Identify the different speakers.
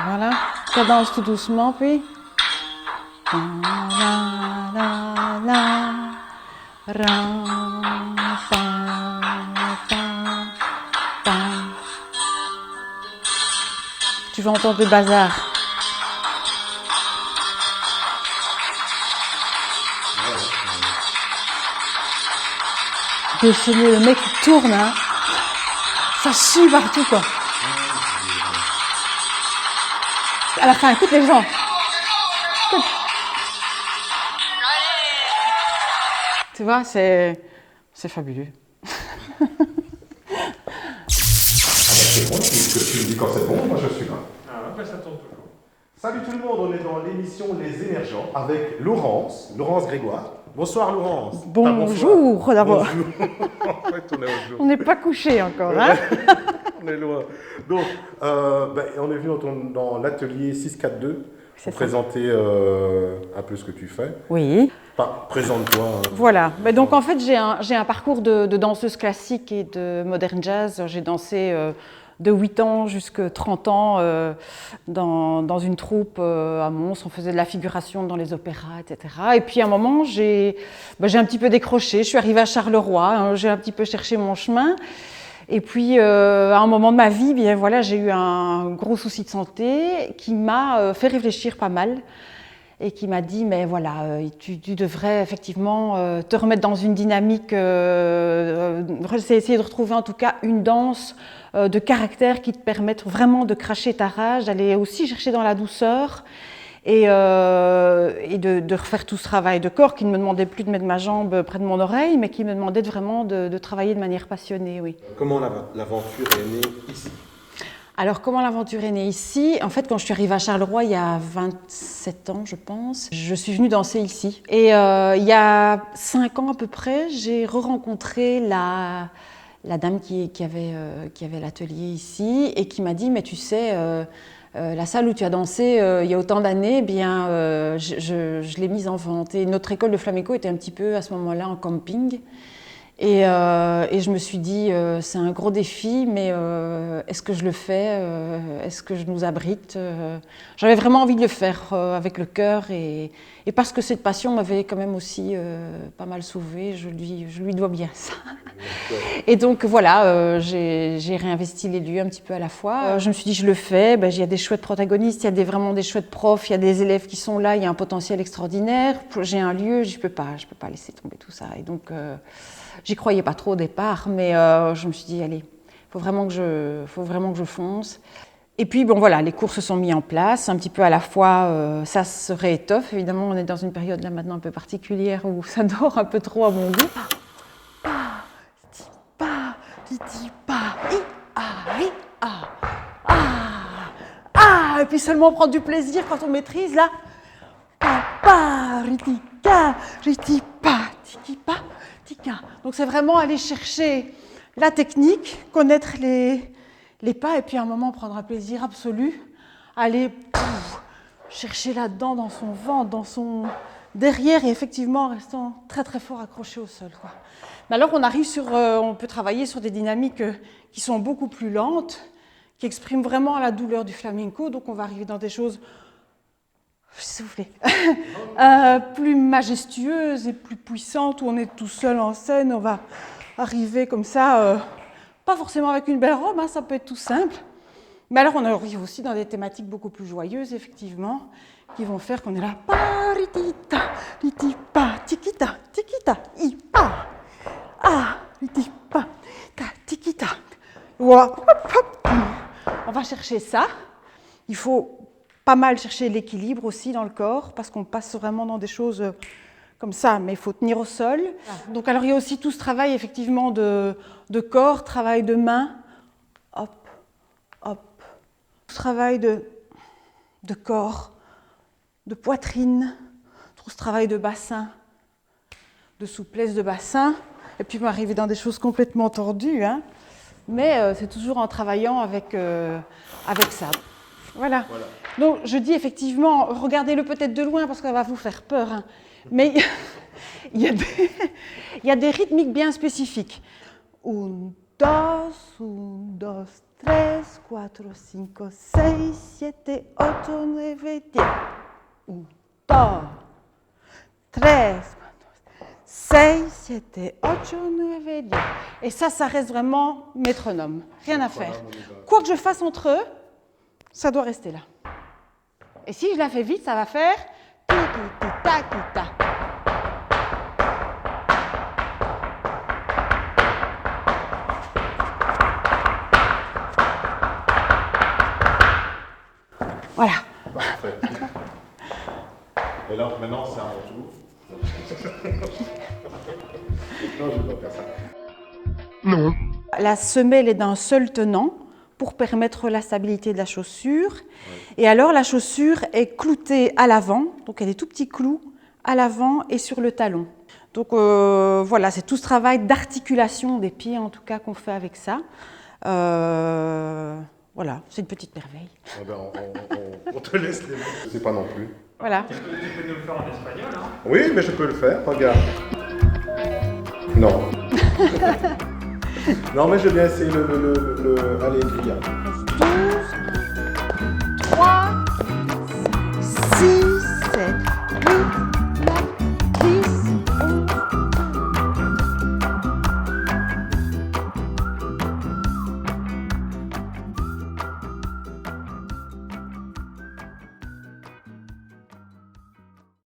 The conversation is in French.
Speaker 1: Voilà, cadence tout doucement, puis. La, la, la, ra, pa, pa, pa. Tu vas entendre le bazar. Déchaîné, le mec il tourne, hein. Ça chie partout, quoi. À la fin, écoute les gens. Écoute. Tu vois, c'est fabuleux.
Speaker 2: C'est bon, puisque tu me dis quand c'est bon, moi je suis là.
Speaker 3: Ah, après ça tourne toujours.
Speaker 2: Salut tout le monde, on est dans l'émission Les Émergents avec Laurence Grégoire. Bonsoir Laurence.
Speaker 1: Bonjour d'abord.
Speaker 2: En fait, on est au jour.
Speaker 1: On n'est pas couché encore, hein.
Speaker 2: On est loin. Donc, on est venu dans l'atelier 642 pour présenter un peu ce que tu fais.
Speaker 1: Oui.
Speaker 2: Présente-toi.
Speaker 1: Voilà. Mais donc en fait, j'ai un parcours de danseuse classique et de modern jazz. J'ai dansé de 8 ans jusqu'à 30 ans dans une troupe à Mons. On faisait de la figuration dans les opéras, etc. Et puis à un moment, j'ai un petit peu décroché. Je suis arrivée à Charleroi. Hein, j'ai un petit peu cherché mon chemin. Et puis, à un moment de ma vie, bien voilà, j'ai eu un gros souci de santé qui m'a fait réfléchir pas mal et qui m'a dit, mais voilà, tu devrais effectivement te remettre dans une dynamique, essayer de retrouver en tout cas une danse de caractère qui te permette vraiment de cracher ta rage, d'aller aussi chercher dans la douceur et de refaire tout ce travail de corps qui ne me demandait plus de mettre ma jambe près de mon oreille, mais qui me demandait vraiment de travailler de manière passionnée, oui.
Speaker 2: Comment l'aventure est née ici?
Speaker 1: Alors, comment l'aventure est née ici? En fait, quand je suis arrivée à Charleroi, il y a 27 ans, je pense, je suis venue danser ici. Et il y a 5 ans à peu près, j'ai re-rencontré la dame qui avait l'atelier ici et qui m'a dit, mais tu sais, la salle où tu as dansé il y a autant d'années, eh bien, je l'ai mise en vente. Et notre école de flamenco était un petit peu à ce moment-là en camping. Et je me suis dit, c'est un gros défi, mais est-ce que je le fais? Est-ce que je nous abrite? J'avais vraiment envie de le faire avec le cœur et parce que cette passion m'avait quand même aussi pas mal sauvée, je lui dois bien ça. Et donc voilà, j'ai réinvesti les lieux un petit peu à la fois. Je me suis dit, je le fais, il y a des chouettes protagonistes, il y a vraiment des chouettes profs, il y a des élèves qui sont là, il y a un potentiel extraordinaire. J'ai un lieu, je peux pas laisser tomber tout ça. Et donc, j'y croyais pas trop au départ, mais je me suis dit, allez, faut vraiment que je fonce. Et puis, bon voilà, les cours se sont mis en place, un petit peu à la fois, ça se réétoffe. Évidemment, on est dans une période là maintenant un peu particulière où ça dort un peu trop à mon goût. Et puis seulement prendre du plaisir quand on maîtrise là. Donc c'est vraiment aller chercher la technique, connaître les pas et puis à un moment prendre un plaisir absolu, aller chercher là-dedans dans son ventre, dans son derrière et effectivement en restant très très fort accroché au sol, quoi. Mais alors on peut travailler sur des dynamiques qui sont beaucoup plus lentes, qui expriment vraiment la douleur du flamenco, donc on va arriver dans des choses plus majestueuses et plus puissantes, où on est tout seul en scène, on va arriver comme ça, pas forcément avec une belle robe, hein, ça peut être tout simple, mais alors on arrive aussi dans des thématiques beaucoup plus joyeuses, effectivement, qui vont faire qu'on est là, tikita, tikita, ipa, tikita, tikita. On va chercher ça. Il faut pas mal chercher l'équilibre aussi dans le corps parce qu'on passe vraiment dans des choses comme ça, mais il faut tenir au sol. Donc alors il y a aussi tout ce travail effectivement de corps, travail de main, hop, hop, tout ce travail de corps, de poitrine, tout ce travail de bassin, de souplesse de bassin, et puis on va arriver dans des choses complètement tordues, hein. Mais c'est toujours en travaillant avec ça. Voilà. Donc je dis effectivement, regardez-le peut-être de loin parce que ça va vous faire peur, hein. Mais il y a des rythmiques bien spécifiques. Un, dos, 3, 4, 5, 6, 7, 8, 9, 10. 1, 2, 3, 4, 6, 7, 8, 9, 10. Et ça reste vraiment métronome. Rien à faire. Quoi que je fasse entre eux, ça doit rester là. Et si je la fais vite, ça va faire ti-ti-ti-ta-ti-ta. Voilà.
Speaker 2: Parfait. Et là, maintenant, c'est à mon tour. Non, je ne vais pas faire ça.
Speaker 3: Non.
Speaker 1: La semelle est d'un seul tenant pour permettre la stabilité de la chaussure. Et alors, la chaussure est cloutée à l'avant, donc elle a des tout petits clous à l'avant et sur le talon. Donc voilà, c'est tout ce travail d'articulation des pieds, en tout cas, qu'on fait avec ça. Voilà, c'est une petite merveille.
Speaker 2: Eh ben, on te laisse les mots. Je ne sais pas non plus.
Speaker 1: Voilà.
Speaker 4: Tu peux nous le faire en espagnol, hein?
Speaker 2: Oui, mais je peux le faire, regarde. Non. Non, mais je vais bien essayer le... Allez, Lia.
Speaker 1: 2,